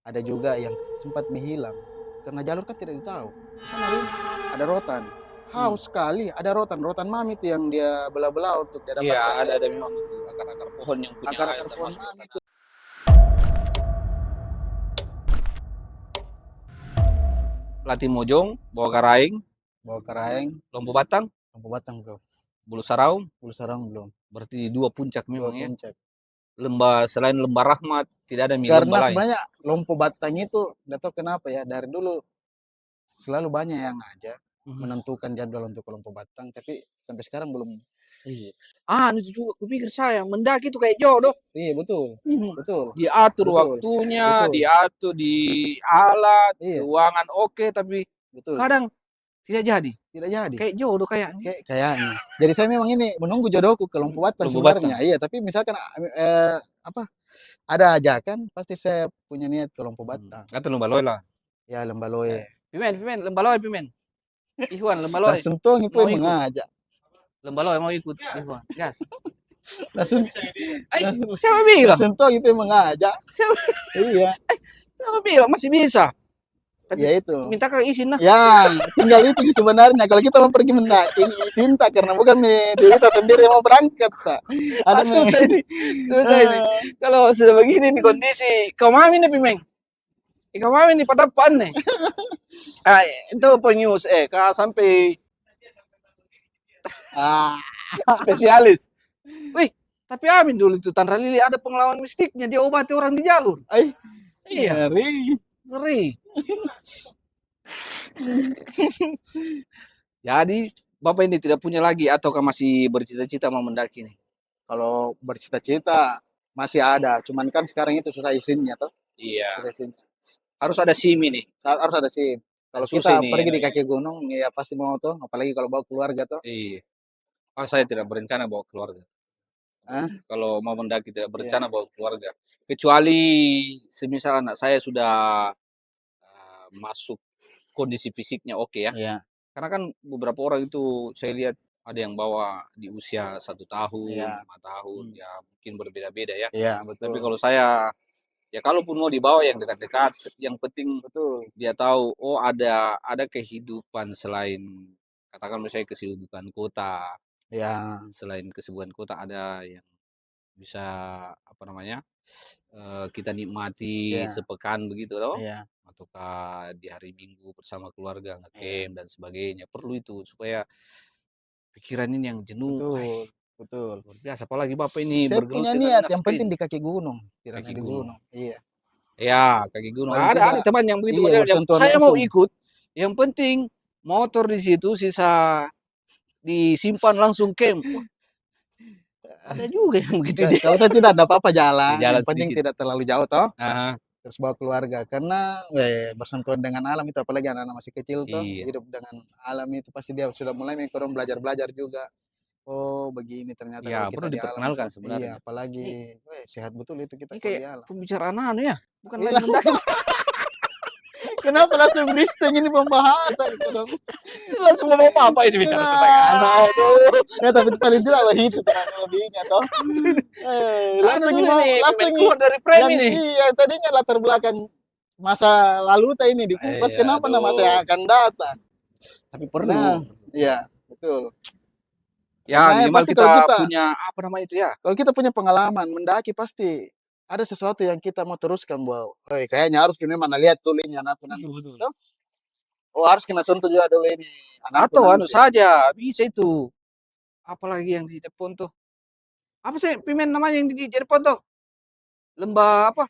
ada juga yang sempat menghilang karena jalur kan tidak tahu. Kan ada rotan. Hmm. Haus sekali, ada rotan mami itu yang dia belah-belah untuk dia Iya, dapatkan ada memang itu akar-akar pohon yang punya air akar-akar pohon termasuk mami rotan. itu. Lati Mojong, Bawah Karaing, Bawa karaeng, Lompo Batang, lampu batang bro, Bulu Saraum, bulu sarang belum, berarti dua puncak dua memang ya. puncak. Lembah selain Lembah Rahmat tidak ada lembah Karena lain. sebenarnya lompo batang itu, nggak tahu kenapa ya, dari dulu selalu banyak yang ngajak menentukan jadwal untuk ke lompo batang, tapi sampai sekarang belum. Iya. Itu juga kupikir saya, mendaki itu kayak jodoh. Iya betul, betul, Diatur betul, waktunya, betul. diatur di alat, Iya, keuangan oke, tapi betul. kadang tidak jadi. Tidak jadi. Kayak jodoh kayaknya. Kayaknya. Jadi saya memang ini menunggu jodohku ke Lompo Batang Lomba Batang. sebenarnya. Iya, tapi misalkan apa ada ajakan, pasti saya punya niat ke Lompo Batang. Kata Lomba Loy lah. Ya Lembaloe. Pimen, Lomba Loy, Pimen. Ikhwan, Lomba Loy. Langsung tuh itu Mau ikut. mengajak. Lomba Loy mau ikut. Ikhwan, gas. Langsung Siapa bilang? langsung tuh itu mengajak. Iya. Siapa bilang masih bisa? Tapi Ya itu. minta ke izin lah. Ya, tinggal itu sih sebenarnya. Kalau kita mau pergi mendaki, cinta karena bukan diri kita sendiri yang mau berangkat, Pak. Ada Susah ini. Susah ini. Kalau sudah begini di kondisi kau mami nih, Pimeng. Ikaw mami nih patapan nih. Itu po news sampai ah, spesialis. Wih, tapi amin dulu itu Tanra Lili ada pengalaman mistiknya, dia obati orang di jalur. Iya, ngeri. Jadi Bapak ini tidak punya lagi ataukah masih bercita-cita mau mendaki nih? kalau bercita-cita masih ada, cuman kan sekarang itu susah izinnya toh. Iya. Susah izin. Harus ada SIM ini. Harus ada sih. Kalau Susah kita ini. pergi di kaki gunung, ya pasti mau tuh, apalagi kalau bawa keluarga tuh. Iya. Saya tidak berencana bawa keluarga. Hah? Kalau mau mendaki tidak berencana Iya. bawa keluarga. Kecuali semisal anak saya sudah masuk kondisi fisiknya oke ya. Iya. Karena kan beberapa orang itu saya lihat ada yang bawa di usia 1 tahun, Iya. 5 tahun, ya mungkin berbeda-beda ya. Iya, Tapi betul. kalau saya, ya kalaupun mau dibawa yang dekat-dekat, yang penting Betul. dia tahu, oh ada kehidupan selain, katakan misalnya kesibukan kota, Iya. selain kesibukan kota ada yang bisa apa namanya kita nikmati Iya. sepekan begitu loh, Iya. ataukah di hari Minggu bersama keluarga Iya. ngecamp dan sebagainya, perlu itu supaya pikiran ini yang jenuh, Betul. Betul. luar biasa. Apalagi Bapak ini Saya bergelut punya dengan niat, yang penting naskah di kaki gunung, tidak kaki di gunung. gunung. Iya. Ya, kaki gunung. Paling Ada tidak, teman yang begitu iya, model yang bersentuhan saya mau langsung. ikut, yang penting motor di situ sisa disimpan langsung camp. Wah, ada juga yang begitu ide. Kalau saya tidak ada apa-apa jalan, Jalan yang penting sedikit. tidak terlalu jauh toh. Aha, Terus bawa keluarga karena bersentuhan dengan alam itu, apalagi anak-anak masih kecil tuh iya. hidup dengan alam itu pasti dia sudah mulai mengkurang belajar juga. Oh begini ternyata Ya, kalau kita perlu di alam diperkenalkan tuh. sebenarnya. Iya, Ini, apalagi sehat betul itu kita ini kalau kayak di alam. pembicaraan anu ya, bukan Iya. lagi mendaki. Kenapa langsung listing ini pembahasan itu dong? Langsung ngomong apa itu bicara tentang anak itu. Ya tapi paling tidak itu terang lebihnya toh. Langsung Dulu mau ini langsung keluar dari frame yang ini. iya tadinya latar belakang masa lalu ini dikupas, Iya, kenapa nama saya akan datang. tapi perlu. Nah, iya, betul. Ya, Karena minimal pasti kita punya apa namanya itu ya? kalau kita punya pengalaman mendaki pasti ada sesuatu yang kita mau teruskan bahwa, kayaknya harus kini mana lihat dulu ini anakku nanti. Betul. Toh? Oh harus kena sentuh juga dulu ini anakku Atau anu nanti. saja, bisa itu. Apalagi yang di depan tuh. Apa sih pimen namanya yang di depan tuh? Lembah apa?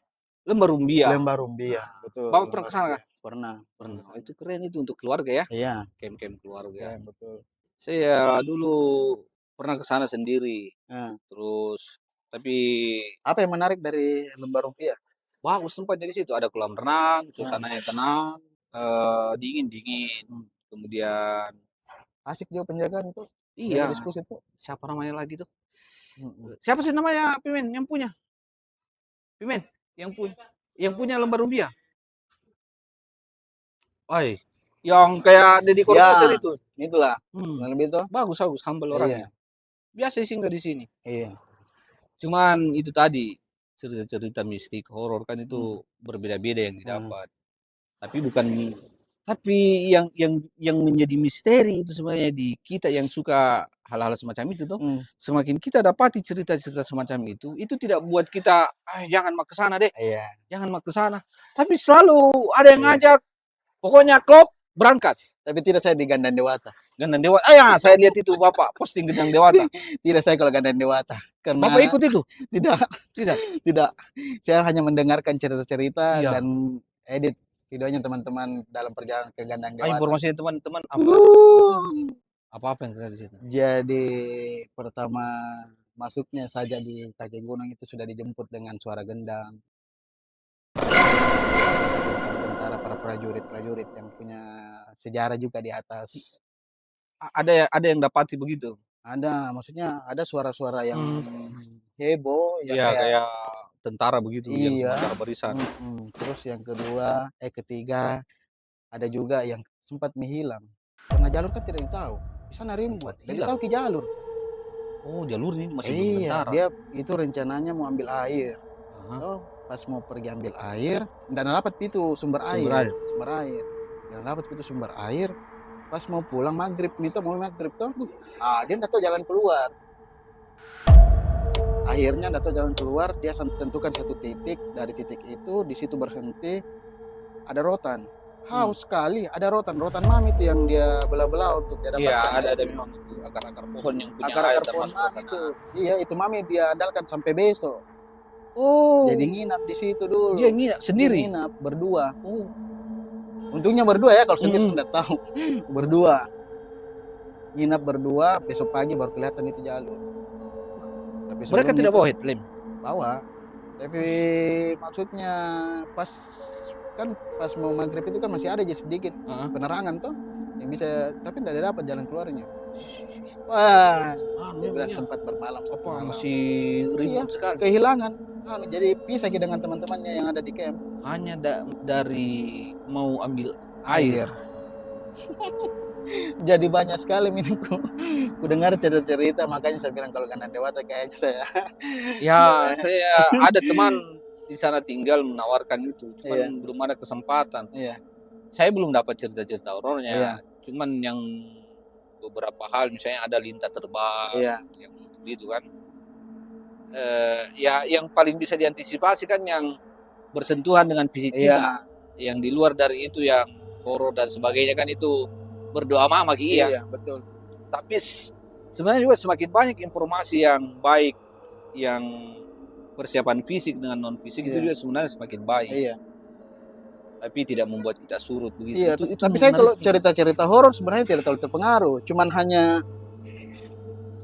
Lembah Rumbia. Lembah Rumbia, betul. Bapak pernah ke sana kah? Pernah. Pernah. Oh, itu keren itu untuk keluarga ya. Iya, Camp-camp keluarga. betul. Saya dulu pernah ke sana sendiri. Nah, Terus tapi apa yang menarik dari Lembah Rumbia? bagus tempatnya di situ. Ada kolam renang, Nah, suasananya tenang, dingin-dingin. Kemudian asik juga penjagaan itu. Jaga iya, diskusi itu. siapa namanya lagi tuh? Mm-mm. Siapa sih namanya Pimen yang punya? Pimen yang punya Lembah Rumbia. Oi, yang kayak Deddy Corbuzier Ya, itu. itulah. Hmm, Kurang lebih itu. bagus, humble orangnya. Iya, Biasa singgah di sini. iya. Cuman itu tadi, cerita-cerita mistik horor kan Hmm. itu berbeda-beda yang Ah. didapat. Tapi bukan tapi yang menjadi misteri itu sebenarnya di kita yang suka hal-hal semacam itu tuh, Hmm. semakin kita dapati cerita-cerita semacam itu tidak buat kita, "Ah, jangan mak ke sana deh, Iya, jangan mak ke sana." Tapi selalu ada yang iya. ngajak, pokoknya klop, berangkat. Tapi tidak saya di Gandan Dewata. Gandang Dewata, ah ya, saya lihat itu Bapak posting Gandang Dewata. Tidak saya kalau Gandan Dewata. Bapak Karena ikut itu? tidak, Tidak? tidak. Saya hanya mendengarkan cerita-cerita Iya. dan edit videonya teman-teman dalam perjalanan ke Gandang Ah, Dewata. informasinya teman-teman apa? Apa-apa yang terjadi di situ? Jadi pertama masuknya saja di kaki gunung itu sudah dijemput dengan suara gendang. Tentang tentara para prajurit-prajurit yang punya sejarah juga di atas. Ada yang dapati begitu? Ada, maksudnya ada suara-suara yang Hmm. heboh, yang Iya, kayak kayak tentara begitu yang iya, sementara barisan. terus yang ketiga, ada juga yang sempat menghilang. Karena jalur kan tidak ada yang tahu. Di sana Sempat rimbo, jadi hilang. tahu ke jalur. Oh, jalur ini masih belum Iya, tentara. dia itu rencananya mau ambil air. Aha. Oh, pas mau pergi ambil air, nggak dapat itu Sumber air. sumber air. Nggak dapat itu sumber air. Pas mau pulang maghrib, itu mau maghrib tuh, dia nggak tahu jalan keluar. Akhirnya nggak tahu jalan keluar, dia tentukan satu titik, dari titik itu di situ berhenti, ada rotan. Haus sekali, ada rotan mami itu yang dia belah-belah untuk dia Iya, dapatkan ada air. memang itu akar-akar pohon yang punya air Akar-akar pohon termasuk mami rotan. itu. Iya, itu mami dia andalkan sampai besok. Oh, Jadi nginap di situ dulu. dia nginap Dia sendiri. nginap berdua. Oh. Untungnya berdua ya, kalau sendiri Mm-mm. sudah tahu. Berdua. Nginap berdua, besok pagi baru kelihatan itu jalur. Tapi Mereka sebelum tidak itu bawa headlamp. bawa. Tapi maksudnya pas pas mau maghrib itu kan masih ada aja sedikit Heeh. penerangan tuh yang bisa, tapi tidak dapat jalan keluarnya. Wah, dia bilang Iya. sempat bermalam satu Apa malam. masih Iya, ribut sekali. kehilangan. Jadi pisah dengan teman-temannya yang ada di camp. Hanya dari mau ambil air. Jadi banyak sekali minumku. Ku dengar cerita-cerita, makanya saya bilang kalau Gandan Dewata kayaknya saya. Ya, saya ada teman di sana tinggal menawarkan itu, cuman Iya. belum ada kesempatan. Iya. Saya belum dapat cerita-cerita horornya, Iya. cuman yang beberapa hal misalnya ada lintah terbang, Iya. yang gitu kan. Ya yang paling bisa diantisipasi kan yang bersentuhan dengan fisik Iya. kita. Yang di luar dari itu yang horor dan sebagainya kan itu berdoa mama iya. Iya, betul. Tapi sebenarnya juga semakin banyak informasi yang baik, yang persiapan fisik dengan non fisik itu Iya. juga sebenarnya semakin baik. Iya. Tapi tidak membuat kita surut begitu. Iya, Itu tapi saya kalau menarik. cerita-cerita horor sebenarnya tidak terlalu terpengaruh, cuman hanya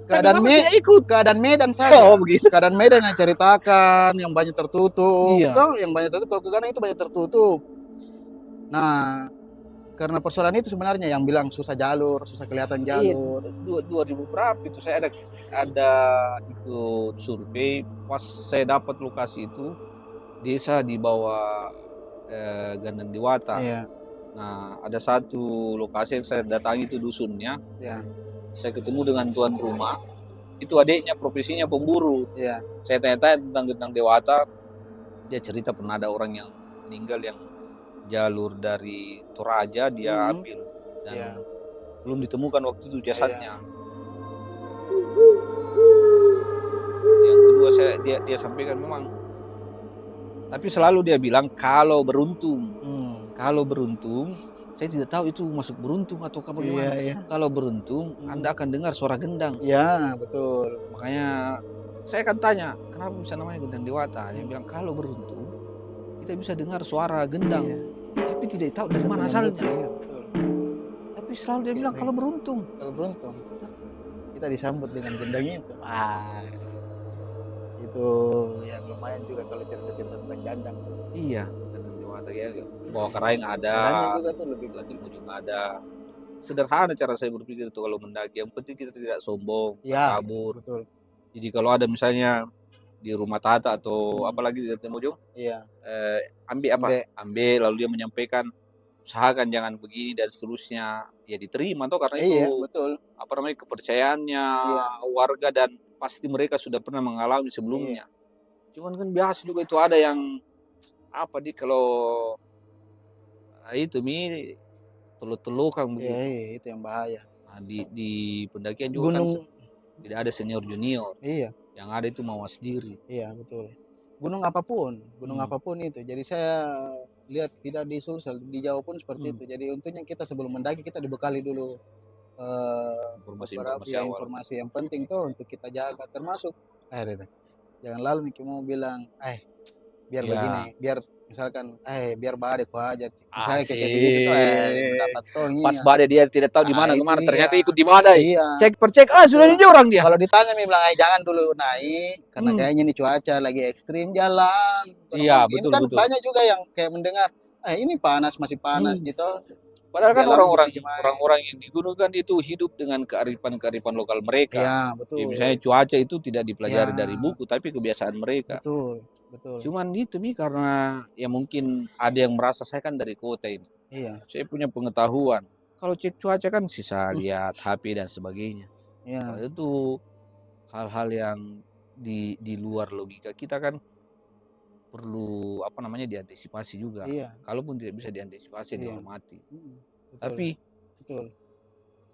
tidak ikut. keadaan Medan saja. Oh, begitu. Keadaan Medan yang ceritakan, yang banyak tertutup. Iya. Toh, yang banyak tertutup, kalau ke Ghana itu banyak tertutup. Nah, karena persoalan itu sebenarnya yang bilang susah jalur, susah kelihatan jalur. 2000 berapa itu saya ada ikut survei, pas saya dapat lokasi itu desa di bawah Gandang Dewata. Iya. Nah, ada satu lokasi yang saya datangi itu dusunnya. Iya. Saya ketemu dengan tuan rumah. Itu adiknya profesinya pemburu. Iya. Saya tanya-tanya tentang Gandang Dewata. Dia cerita pernah ada orang yang meninggal yang jalur dari Toraja dia ambil dan Iya. belum ditemukan waktu itu jasadnya. Yang kedua dia sampaikan memang, tapi selalu dia bilang kalau beruntung, saya tidak tahu itu masuk beruntung atau bagaimana. Iya. Kalau beruntung, Anda akan dengar suara gendang. Iya, betul. Makanya saya akan tanya, kenapa bisa namanya Gandang Dewata? Dia bilang kalau beruntung, kita bisa dengar suara gendang. Iya. Tapi tidak tahu dari mana asalnya. Iya, betul. Tapi selalu dia bilang kalau beruntung. Kalau beruntung, kita disambut dengan gendang itu. Itu yang lumayan juga kalau cerita-cerita tentang gandang tuh. Iya, Gandang Dewata ya. Bawa karaing ada. Caranya juga tuh lebih Latih ujung ada. Sederhana cara saya berpikir itu kalau mendaki. Yang penting kita tidak sombong, ya, kabur. betul. Jadi kalau ada misalnya di rumah Tata atau apalagi di Temujung, Iya. ambil lalu dia menyampaikan usahakan jangan begini dan seterusnya, ya diterima toh karena Iya, itu betul. apa namanya kepercayaannya warga dan pasti mereka sudah pernah mengalami sebelumnya. Cuman kan biasa juga itu ada yang apa di kalau itu teluk-telukan Iya, begitu. iya, itu yang bahaya. Nah, di pendakian juga kan Gunung tidak ada senior junior. iya, Yang ada itu mawas sendiri. iya betul. Gunung Hmm. apapun itu. Jadi saya lihat tidak di Sulsel, di Jawa pun seperti Hmm. itu. Jadi untungnya kita sebelum mendaki kita dibekali dulu beberapa Informasi-informasi ya awal. informasi yang penting tuh untuk kita jaga termasuk jangan lalu Miki mau bilang biar Ya, begini biar misalkan biar badai ku aja misalnya kayak begitu tuh asik. mendapat tong Pas iya badai dia tidak tahu di mana itu kemana. Ternyata dia ikut di badai. iya Cek per cek, sudah betul di orang dia. kalau ditanya mi bilang jangan dulu naik karena Hmm. kayaknya ini cuaca lagi ekstrim jalan Iya, ini betul kan betul. banyak juga yang kayak mendengar ini panas masih panas Hmm. gitu Padahal kan jalan bisa main orang-orang yang di gunung kan itu hidup dengan kearifan-kearifan lokal mereka. iya Ya, betul misalnya cuaca itu tidak iya dipelajari dari buku, tapi kebiasaan mereka. betul betul Cuman itu nih karena ya mungkin ada yang merasa saya kan dari kota ini. iya Saya punya pengetahuan. Kalau cek cuaca kan sisa lihat HP dan sebagainya. Kalau iya itu hal-hal yang di luar logika kita kan perlu apa namanya diantisipasi juga. iya Kalaupun tidak bisa diantisipasi iya dihormati. betul Tapi betul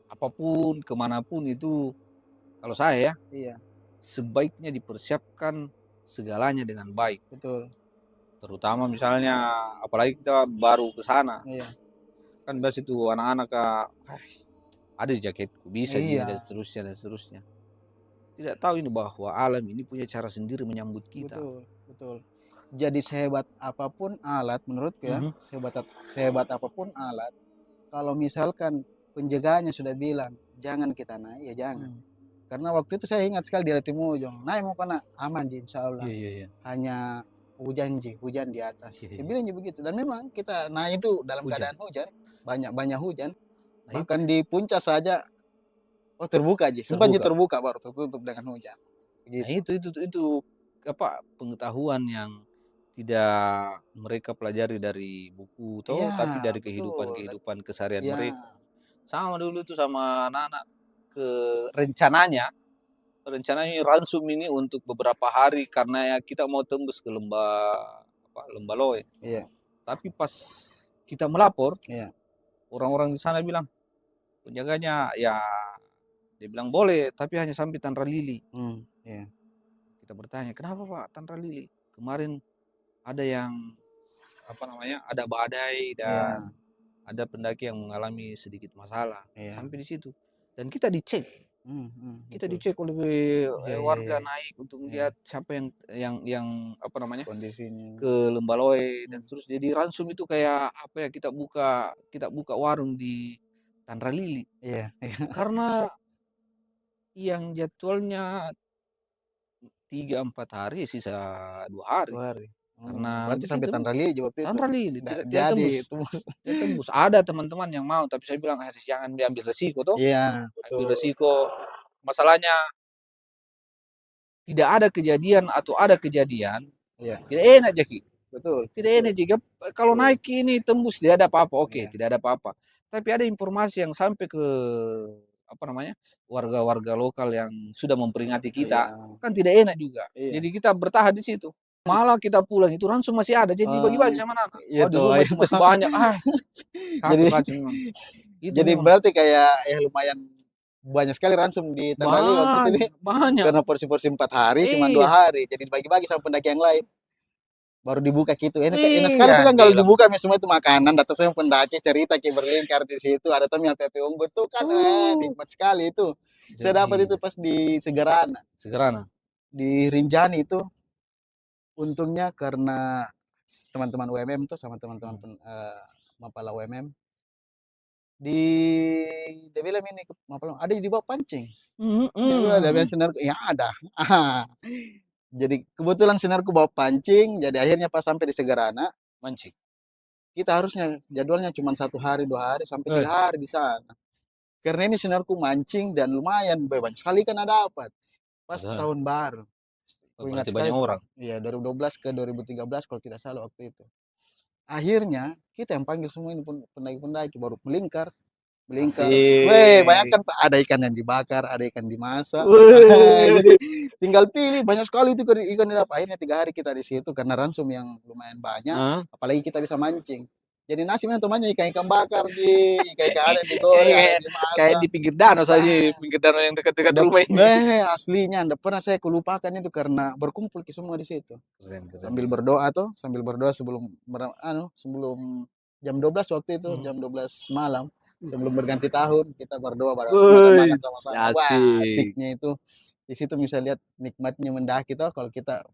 apapun kemanapun itu kalau saya ya iya sebaiknya dipersiapkan segalanya dengan baik. betul Terutama misalnya apalagi kita baru ke sana. iya Kan biasa itu anak-anak ada di jaketku bisa gini iya dan seterusnya dan seterusnya. Tidak tahu ini bahwa alam ini punya cara sendiri menyambut kita. betul betul jadi sehebat apapun alat menurutku ya Mhm. sehebat apapun alat kalau misalkan penjaganya sudah bilang jangan kita naik ya jangan Hmm. karena waktu itu saya ingat sekali di Latimujong naik mau kena aman ji insya Allah Iya iya iya. hanya hujan di atas Iya, dia iya. bilang begitu dan memang kita naik itu dalam Hujan. keadaan hujan banyak hujan Nah itu bahkan di puncak saja terbuka ji sempat terbuka. terbuka baru tertutup dengan hujan Nah gitu itu apa pengetahuan yang tidak mereka pelajari dari buku iya toh, tapi dari betul kehidupan keseharian iya mereka. Sama dulu itu sama anak-anak ke rencananya ransum ini untuk beberapa hari karena ya kita mau tembus ke lembah Loe. iya Tapi pas kita melapor, iya orang-orang di sana bilang penjaganya ya dia bilang boleh, tapi hanya sampai Tanra Lili. iya Kita bertanya, kenapa Pak Tanra Lili? Kemarin ada yang apa namanya, ada badai dan iya ada pendaki yang mengalami sedikit masalah iya sampai di situ. Dan kita dicek, betul oleh iya iya warga iya naik untuk iya melihat siapa yang apa namanya kondisinya ke Lembaloe dan mmm, seterusnya. Jadi ransum itu kayak apa ya kita buka warung di Tanra Lili iya iya karena yang jadwalnya 3-4 hari sisa 2 hari 2 hari karena berarti sampai begitu Tanra Lili waktu itu Tanra Lili nggak tidak tidak jadi tembus itu tidak tembus. Ada teman-teman yang mau tapi saya bilang jangan diambil resiko toh, iya ambil betul resiko. Masalahnya tidak ada kejadian atau ada kejadian iya tidak enak Jaki. betul Tidak betul enak jika kalau betul naik ini tembus tidak ada apa-apa, oke, iya tidak ada apa-apa. Tapi ada informasi yang sampai ke apa namanya, warga-warga lokal yang sudah memperingati kita, iya kan tidak enak juga. iya Jadi kita bertahan di situ. Malah kita pulang itu langsung masih ada, jadi dibagi-bagi oh sama anak. iya Oh di toh rumah itu itu masih banyak, jadi kacau-kacau memang. Itu jadi memang berarti kayak lumayan banyak sekali ransum di Tanra Lili waktu itu nih banyak. karena porsi-porsi 4 hari cuma 2 Iya, hari jadi dibagi-bagi sama pendaki yang lain. Baru dibuka gitu. Enak sekali iya, tuh kan dia kalau bilang, dibuka semua itu makanan, datang semua pendaki cerita kayak berlingkar di situ. Ada tuh yang PP Unggul tuh kan uh, nikmat sekali itu. Saya dapat jadi itu pas di Segerana, segera di Rinjani itu. Untungnya karena teman-teman UMM tuh sama teman-teman Mapala UMM di dia bilang ini ke Mapala, ada di bawah pancing. Dia bilang senarku, ya ada. Jadi kebetulan senarku bawa pancing, jadi akhirnya pas sampai di Segerana mancing. kita harusnya jadwalnya cuma 1 hari 2 hari sampai Eh, 3 hari di sana karena ini sinarku mancing dan lumayan banyak sekali kan ada dapat pas ada. tahun baru Oh, aku ingat berarti sekali banyak orang. ya 2012 ke 2013 kalau tidak salah waktu itu akhirnya kita yang panggil semua ini pendaki-pendaki baru melingkar melingkar. Weh, Asik. bayangkan Pak, ada ikan yang dibakar, ada ikan dimasak. Wih. Jadi tinggal pilih, banyak sekali itu ikan didapat. Akhirnya 3 hari kita di situ karena ransum yang lumayan banyak, Hah? apalagi kita bisa mancing. Jadi nasinya temannya ikan-ikan bakar ikan-ikan ada yang Kayak digoreng, ada kayak yang kayak dimasak. di pinggir danau saja, Bah, pinggir danau yang dekat-dekat rumah ini. aslinya ndak pernah saya kulupakan itu karena berkumpul semua di situ. Keren, keren. Sambil berdoa sebelum sebelum jam 12 waktu itu, jam 12 malam. Sebelum berganti tahun kita berdoa makan-makan Wis, sama-sama. Wah, asik. asiknya itu. Di situ bisa lihat nikmatnya mendaki toh kalau kita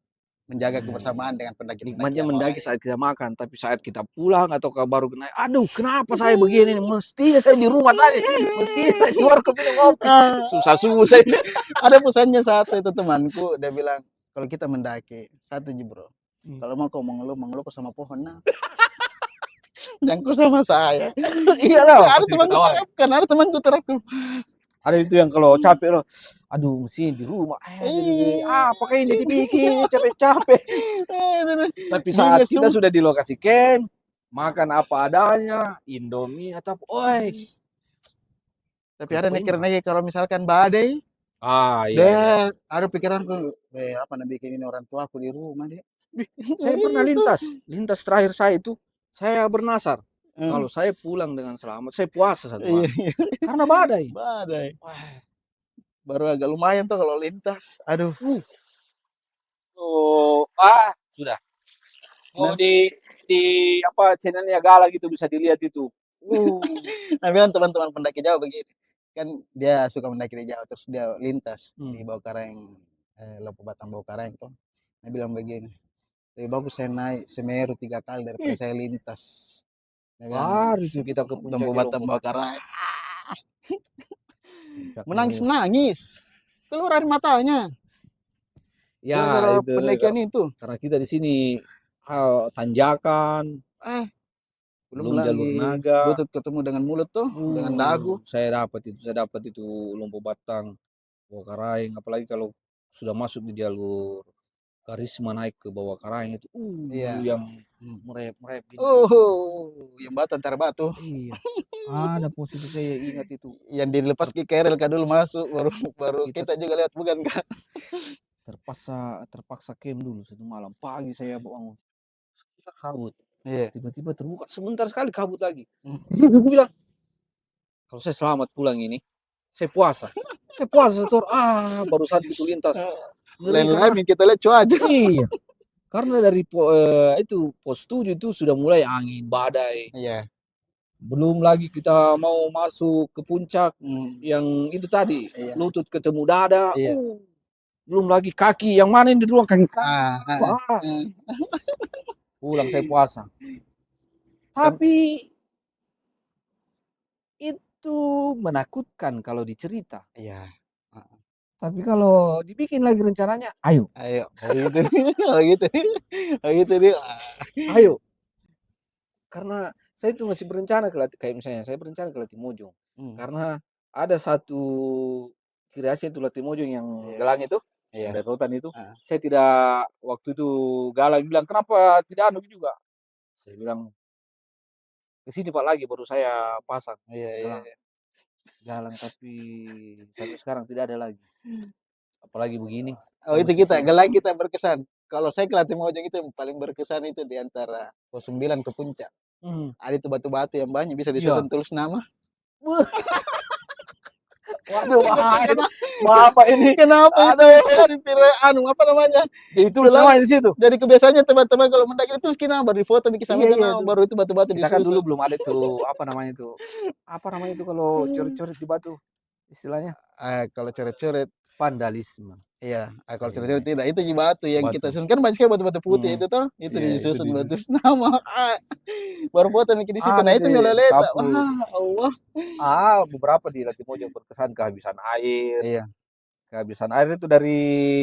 menjaga kebersamaan dengan pendaki-pendaki Nikmatnya yang mendaki lain. saat kita makan, tapi saat kita pulang atau baru naik, aduh kenapa saya begini? Mestinya saya di rumah saja, mestinya saya di luar kopi ngopi. Ah, Susah-susah ini. ada pesannya satu itu temanku, dia bilang kalau kita mendaki satu ji bro. Kalau mau kau mengeluh kau sama pohon nah. Jangan kau sama saya. Iya lah, Ada pasti temanku diketawain. terapkan, ada temanku terapkan. Ada itu yang kalau capek loh, aduh mesti di rumah. Jadi Ih, apa kayak ini dibikin capek-capek. Tapi saat bunga kita semua. sudah di lokasi camp, makan apa adanya, Indomie atau oi. Tapi ada Keterima. nekir-nekir kalau misalkan badai, Ah iya iya. deh ada pikiranku, apa nak bikin ini orang tua aku di rumah deh. Saya pernah Itu. lintas terakhir saya itu, saya bernasar. Hmm, Kalau saya pulang dengan selamat, saya puasa satu iya, hari. Karena badai. badai. Wah, Baru agak lumayan tuh kalau lintas. Aduh. uh, sudah. Oh Nah, di apa channelnya Gala gitu bisa dilihat itu. nah bilang teman-teman pendaki Jawa begini. Kan dia suka mendaki di Jawa terus dia lintas di Hmm. Baukarang, Lompo Batang Baukarang tuh. Dia bilang begini, lebih bagus saya naik Semeru 3 kali daripada saya lintas. Dia bilang, Baru itu kita ke Lompo puncaknya Batang Lompo Batak. Baukarang. Puncaknya Lompo. Menangis-menangis. Keluar air matanya. Ya Gara-gara itu pendakian itu. karena kita di sini tanjakan, Eh, belum belum jalur lagi naga. lutut ketemu dengan mulut tuh, dengan dagu. Saya dapat itu Lompo Batang, Bawah Karaeng, apalagi kalau sudah masuk di jalur Karisma naik ke bawah Karaeng itu, Iya. yang Hmm. merep-merep gini. Yang batu antara batu. Iya, ada posisi saya ingat itu. Yang dilepas ke kerel kah dulu masuk, baru baru Kita kita juga lihat bukan kah? terpaksa camp dulu satu malam. Pagi saya bangun, kita kabut. Iya. Tiba-tiba terbuka, sebentar sekali kabut lagi. Hmm. Di situ gue bilang, kalau saya selamat pulang ini, saya puasa. Saya puasa setor, barusan itu lintas. Ngeri Lain-lain karena, yang kita lihat cuaca. iya, karena dari itu pos 7 itu sudah mulai angin, badai. Iya. Belum lagi kita mau masuk ke puncak Hmm. yang itu tadi, Iya. lutut ketemu dada. Iya. Belum lagi kaki, yang mana ini di ruang kaki. Ah, ah, ah, Wah, ah. pulang saya puasa. Tam- Tapi itu menakutkan kalau dicerita. Iya. Ah, Tapi kalau dibikin lagi rencananya, ayo. ayo, oh gitu nih, oh gitu nih, oh gitu nih. Ayo. Karena saya itu masih berencana kayak misalnya saya berencana ke Latimojong. Hmm. Karena ada satu ciri khasnya itu Latimojong yang Iya. gelang itu, Iya. yang dari rotan itu. Ah, Saya tidak, waktu itu Galang bilang, kenapa tidak anu juga? Saya bilang, ke sini Pak lagi baru saya pasang iya, iya, galang. iya. Galang tapi sampai sekarang tidak ada lagi. Apalagi begini, Oh saya itu mesti kita, siap. gelang kita berkesan. Kalau saya ke Latimojong itu yang paling berkesan itu di antara pos 9 ke puncak. Hmm, Ada itu batu-batu yang banyak bisa disusun iya. tulis nama. Wah, waduh, Saya nggak tahu bahaya. kenapa, Apa ini? kenapa itu Aduh, dari anu apa namanya? jadi tulis Selalu semua di situ. jadi kebiasaannya teman-teman kalau mendaki itu nama baru di foto bikin sama Iya itu iya nama itu. baru itu batu-batu Kita kan dulu disusun. belum ada tuh apa namanya itu? Apa namanya itu kalau coret-coret di batu? Istilahnya Kalau coret-coret vandalisme. iya, kalau coret-coret Iya, tidak itu di batu yang kita batu. susun kan banyak sekali batu-batu putih Hmm, itu toh itu iya itu disusun di batu nama. Baru foto bikin di situ. ada Nah itu sih Miololeta. sapu. Wah Allah. Beberapa di Latimojong berkesan kehabisan air. Iya, Kehabisan air itu dari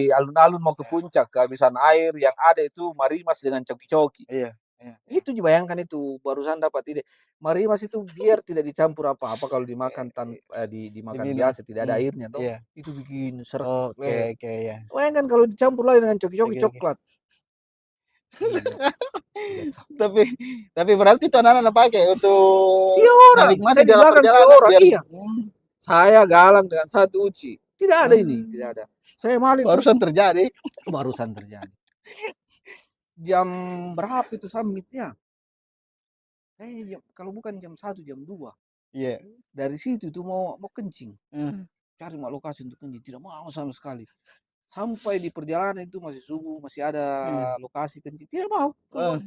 alun-alun mau ke puncak, kehabisan air yang ada itu Marimas dengan coki-coki. iya, iya, iya. Itu dibayangkan itu, barusan dapat ide. Marimas itu biar tidak dicampur apa-apa kalau dimakan dimakan Diminum. biasa tidak ada airnya toh. Iya. Itu bikin seret. Oke, oke ya. Bayangkan kalau dicampur lagi dengan coki-coki Oke, oke. coklat. Tapi tapi berarti itu anak-anak pakai untuk 3 orang, menikmati saya di dalam belakang 3 perjalanan orang, biar iya. Saya Galang dengan 1 Uci. Tidak ada ini, Ah, tidak ada. Saya malin tuh barusan terjadi. barusan terjadi. Jam berapa itu summitnya? Kalau bukan jam 1, jam 2. Iya. Dari situ tuh mau kencing. Heeh. Cari lokasi untuk kencing, tidak mau sama sekali. Sampai di perjalanan itu masih subuh, masih ada lokasi kencing, tidak mau keluar.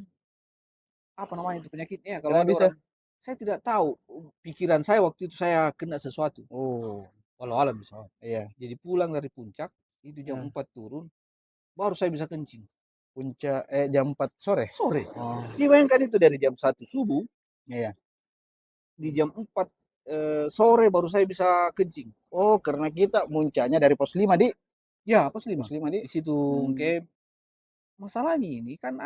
Apa namanya itu penyakitnya kalau Kenapa ada bisa? orang, saya tidak tahu, pikiran saya waktu itu saya kena sesuatu, Oh, walau alam bisa. iya. Jadi pulang dari puncak, itu jam Heeh. 4 turun, baru saya bisa kencing. Jam 4 sore? Sore. Oh, Jadi bayangkan itu dari jam 1 subuh, iya. di jam 4 sore baru saya bisa kencing. Oh, karena kita muncanya dari pos 5, Di. Ya, pos 5. Pos 5, Di. Di situ Hmm, camp. Masalahnya ini kan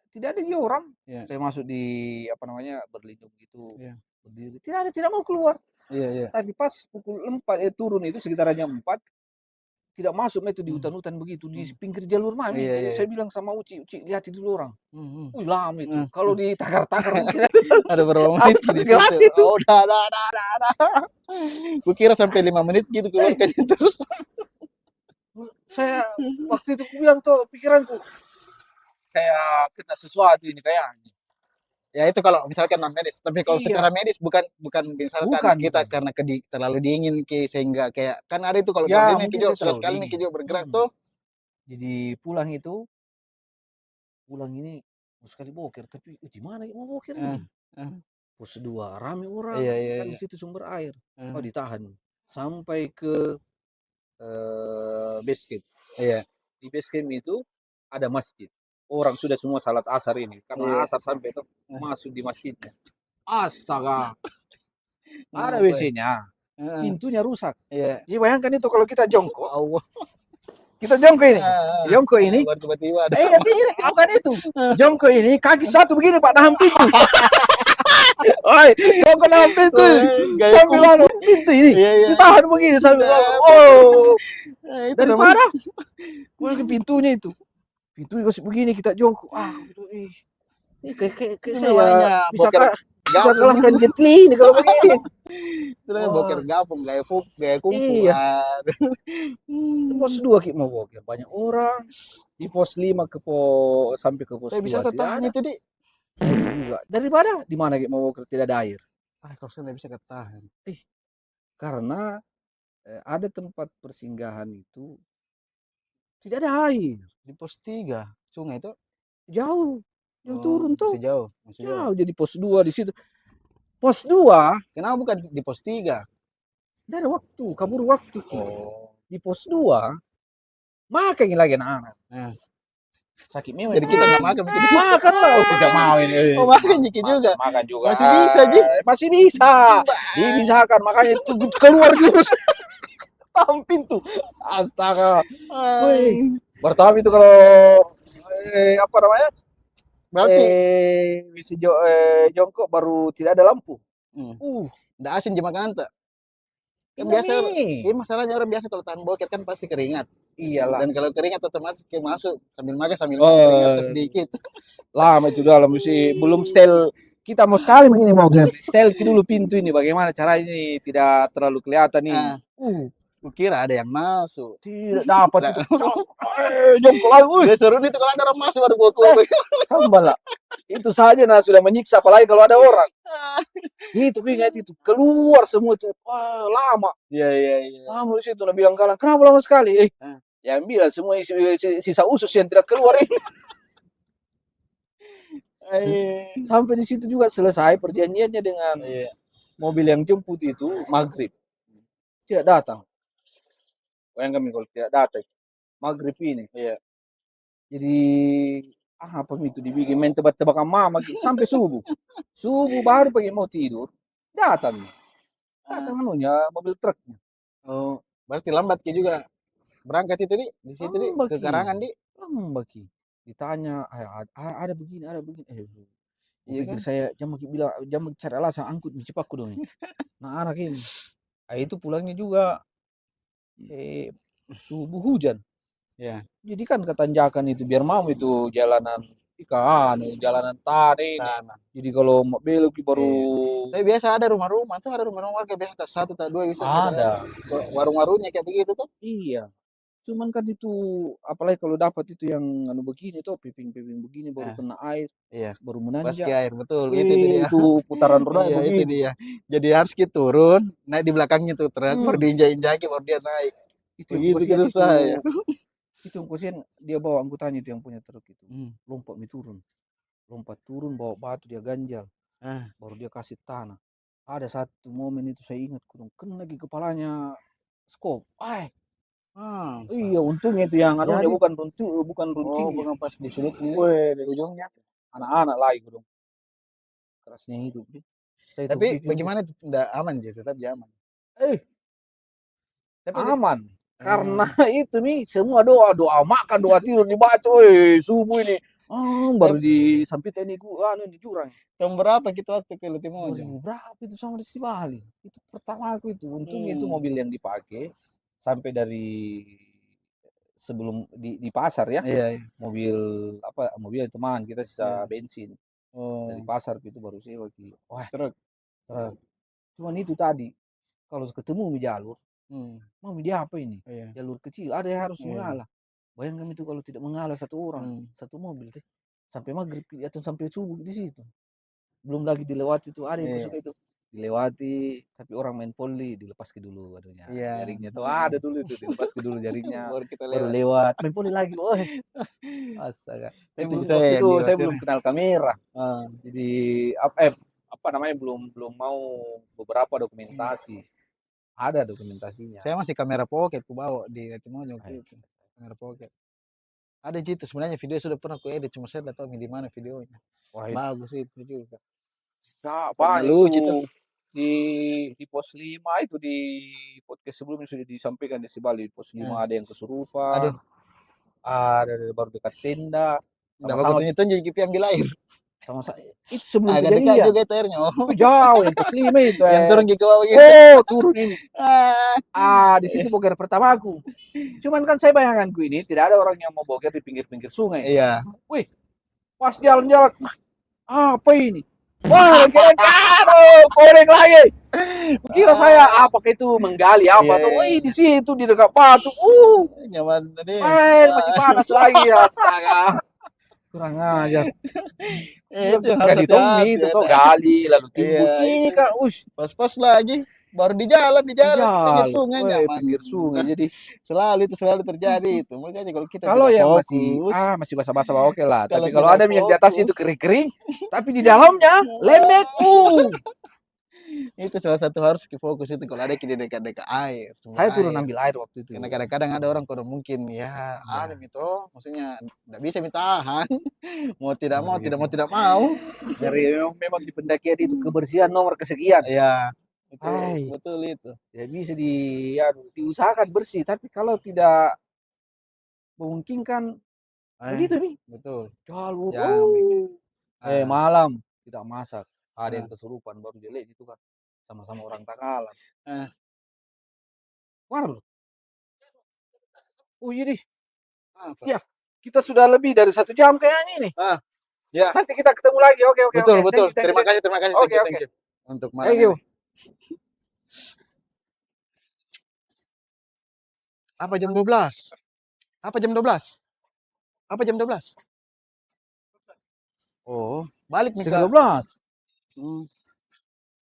tidak ada dia orang. iya. Saya masuk di apa namanya berlindung gitu, Iya. berdiri. Tidak ada, tidak mau keluar. Iya, iya. Tapi pas pukul 4 turun itu sekitar jam 4, tidak masuk itu di Hmm, hutan-hutan begitu di hmm. pinggir jalur mami. Iya, Jadi iya, saya iya. bilang sama Uci, Uci lihat itu dulu orang. Hmm, Wih lama itu. hmm. Kalau ditakar-takar mungkin ada Ada berapa ada menit 1 di gelas situ? itu. Oh, udah. Kukira sampai 5 menit gitu keluarkan terus. Saya waktu itu bilang tuh pikiranku, saya kena sesuatu ini kayaknya. Ya itu kalau misalkan non medis. Tapi kalau secara Iya, medis bukan misalkan kita bukan. karena terlalu dingin sehingga kayak kan ada itu kalau Ya terlalu dingin mungkin kijo saya susah terlalu sekali nih dingin. kijo bergerak tuh. Jadi pulang ini mau sekali boker, tapi di mana mau boker Eh, ini? eh, Pos 2 rame orang, iya iya kan di iya. situ sumber air. Oh Eh, ditahan. Sampai ke base camp. iya Di base camp itu ada masjid. Orang sudah semua salat asar ini. Karena iya. asar sampai itu Eh, masuk di masjidnya. Astaga, ada ngapa? WC-nya. Heeh, Pintunya rusak. iya. Jadi bayangkan itu kalau kita jongkok. Allah. Kita jongkok ini. Jongkok ini. Baru tiba-tiba ada. Tidak, bukan itu. Jongkok ini, kaki satu begini Pak, nahan pintu. Oi, jongkok nahan pintu. Gaya Sambil lalu pintu ini. Iya iya. Ditahan begini sambil lalu. Nah, Oh, itu namanya. daripada. Ke pintunya itu. Pintu gosip begini kita jongkok. Ini kayak Itu saya namanya bisa boker bisa gapung. kalahkan Jet Li ini kalau begini. Itu namanya boker Wah, gapung gaya kungfu. iya. Itu pos Hmm. 2 Ki mau boker. Banyak orang. Di pos 5 sampai ke pos Saya bisa 2 tidak tertahan ada. itu, Di. Itu juga. Daripada di mana Ki mau boker tidak ada air. Kalau saya nggak bisa ketahan. Karena ada tempat persinggahan itu tidak ada air. Di pos 3 sungai itu. Jauh. Jauh Oh, turun tuh. masih jauh, masih jauh. Jauh jadi pos 2 di situ. Pos 2 Kenapa bukan di pos 3? tidak ada waktu, kabur waktu Ki. Oh. Di pos 2 makan lagi anak-anak. Nah, Sakit memang. jadi kita nggak makan mungkin di situ. Makan lah. Oh, tidak mau ini. Oh, makan Jiki juga. Makan juga. Masih bisa, Ji. Masih bisa. Dibisakan. Makanya itu keluar jurus. Tahan pintu. Astaga. Wih. Pertama itu kalau apa namanya? Berarti Jongkok baru tidak ada lampu. nggak asin jemaah makanan tak? Kan Tidak biasa, nih. masalahnya orang biasa kalau tahan boker kan pasti keringat. Iyalah. Dan kalau keringat otomatis masuk sambil makan sambil Oh. keringat sedikit. Lama itu dalam mesti belum setel. Kita mau sekali begini mau setel dulu pintu ini bagaimana cara ini tidak terlalu kelihatan nih. Ah, kukira ada yang masuk. Tidak dapat itu. Jongkok lagi. Udah seru nih tuh kalau ada orang masuk baru gua keluar. Sambal lah. Itu saja nah sudah menyiksa apalagi kalau ada orang. Itu ingat itu keluar semua itu. Wah, lama. Iya iya iya. Lama di situ nah bilang Galang, kenapa lama sekali? Ah. Yang bilang semua sisa usus yang tidak keluar ini. Sampai di situ juga selesai perjanjiannya dengan Iya. mobil yang jemput itu maghrib. Tidak datang. Bayangkan kalau tidak datang. Maghrib ini. Iya. Jadi apa itu dibikin main tebak-tebakan mama sampai subuh. Subuh baru pergi mau tidur. Datang. Datang anunya mobil truknya. Oh, berarti lambat Ki juga. Berangkat itu di situ di Lambat, ke Ki. Karangan di. Lambat Ki. Ditanya ada begini, ada begini. Iya Pikir kan? saya jam cari alasan angkut di Cipaku dong. Nah anak ini. Itu pulangnya juga subuh hujan. Iya. Jadi kan ketanjakan itu biar mau itu jalanan Ikan, jalanan tanah ini. tanah. Jadi kalau mau belok baru Iya. Tapi biasa ada rumah-rumah tuh, ada rumah-rumah warga biasa tak satu tak dua bisa ada. warung-warungnya kayak begitu tuh. Iya. Cuman kan itu apalagi kalau dapat itu yang anu begini tuh, piping-piping begini baru Nah, kena air, iya. baru Pasti menanjak. air betul, itu Wih, dia. itu putaran rodanya Iya, itu begitu. dia. Jadi harus kita turun, naik di belakangnya tuh truk, baru Hmm, diinjak-injaki baru dia naik. itu yang Begitu kasihan kita itu. saya. Itu yang kasihan dia bawa anggotanya itu yang punya truk itu. Hmm. Lompat mi turun. Lompat turun bawa batu dia ganjal. Ah, Baru dia kasih tanah. Ada satu momen itu saya ingat kurang kena lagi kepalanya skop. ah. Iya untungnya itu yang anunya Jadi, bukan oh runcingnya. bukan pas di sudutnya, Weh, di ujungnya. anak-anak lagi dong. Kerasnya hidup nih. Saya tuh Tapi pikir tuh, bagaimana tuh? Nggak aman sih, tetap aman. eh Tapi aman. ah, Karena itu nih semua doa, doa makan, doa tidur dibaca, subuh ini. Baru tapi disampit ini gua anu di jurang. tahun berapa kita waktu ke Lutimojong? 2000 berapa itu sama di Bali. Itu pertama aku itu. Untungnya itu Hmm. mobil yang dipakai sampai dari sebelum di pasar ya. Iya, iya. Mobil apa mobil teman kita sisa Iya. bensin. Dari Oh, pasar itu baru sewa gitu. Wah, truk. truk. Cuman itu tadi kalau ketemu di jalur, Hmm. mau dia apa ini? Iya, Jalur kecil, ada yang harus iya. mengalah. Bayangkan itu kalau tidak mengalah satu orang, Hmm. satu mobil teh, sampai maghrib atau sampai subuh di situ. Belum lagi dilewati itu, ada yang Iya, suka itu. Dilewati, tapi orang main poli, dilepas ke dulu adunya. iya. Jaringnya tuh Heeh. ada dulu itu, dilepas ke dulu jaringnya. Baru kita Baru lewat. lewat, main poli lagi. Oh, astaga. Saya Itu belum, saya waktu yang itu saya khawatir. belum kenal kamera. Ah. Jadi apa namanya belum belum mau beberapa dokumentasi. Ada dokumentasinya. Saya masih kamera pocket ku bawa di Lutimojong waktu Hai. itu. Kamera pocket. Ada itu sebenarnya video sudah pernah ku edit, cuma saya tidak tahu di mana videonya. Wah, Bagus itu juga. nah, Karena banyak itu lucu tuh. di pos 5 itu di podcast sebelumnya sudah disampaikan di Bali. Pos 5 Eh, ada yang kesurupan, aduh, ada baru dekat tenda, enggak bagus sama-sama tunjuk Kipi ambil air. sama itu sebelum Agak dekat kejadian. juga itu airnya. Oh, Itu jauh yang pos 5 itu. yang turun ke bawah gitu. Oh, turun ini. Ah, Di situ boker pertama aku. Cuman kan saya bayanganku ini tidak ada orang yang mau boker di pinggir-pinggir sungai. iya. Wih, pas jalan-jalan, apa ini? Wah, kira-kira aduh, korek lagi. Kira saya Ah, apakah itu menggali apa iya, tuh? iya, Wih, iya. di situ di dekat batu. Nyaman tadi. Masih panas lagi astaga. Kurang ajar. Kira Itu yang harus jadi Tommy hati-hati itu ya. tuh gali lalu Iya, timbun ini itu. Kak, Pas-pas lagi. Baru di di jalan pinggir jalan. sungai Weh, nyaman. pinggir sungai. Jadi Selalu terjadi itu. Makanya kalau kita kalau tidak yang masih fokus, masih basah-basah oke lah. kalau Tapi kalau tidak ada yang di atas itu fokus, kering-kering, tapi di dalamnya lembek. itu salah satu harus fokus itu kalau ada di dekat-dekat air, sumber Saya turun air. ambil air waktu itu. Karena kadang-kadang ada orang kalau mungkin ya Ya, ada itu, maksudnya tidak bisa ditahan, mau ngeri, tidak mau. ngeri. Memang di pendakian itu kebersihan nomor kesekian. Ya, itu Hai, betul itu. tidak bisa ya, diusahakan bersih, tapi kalau tidak memungkinkan Eh, begitu nih. betul. Jalur, Jamin. Ah, malam tidak masak. Ada ah, yang kesurupan baru jelek itu kan. Sama-sama orang Takalan. ah, Mana bro? Oh iya deh. apa? Ya, kita sudah lebih dari 1 jam kayaknya ini. Ah, ya, Nanti kita ketemu lagi. Oke, oke, oke. betul betul. Thank you, Terima thank you. kasih, Oke, oke. thank you untuk malam Thank ini. you. Apa jam 12? Apa jam 12? Apa jam 12? Oh, balik nih Setengah Kak. 12. Hmm.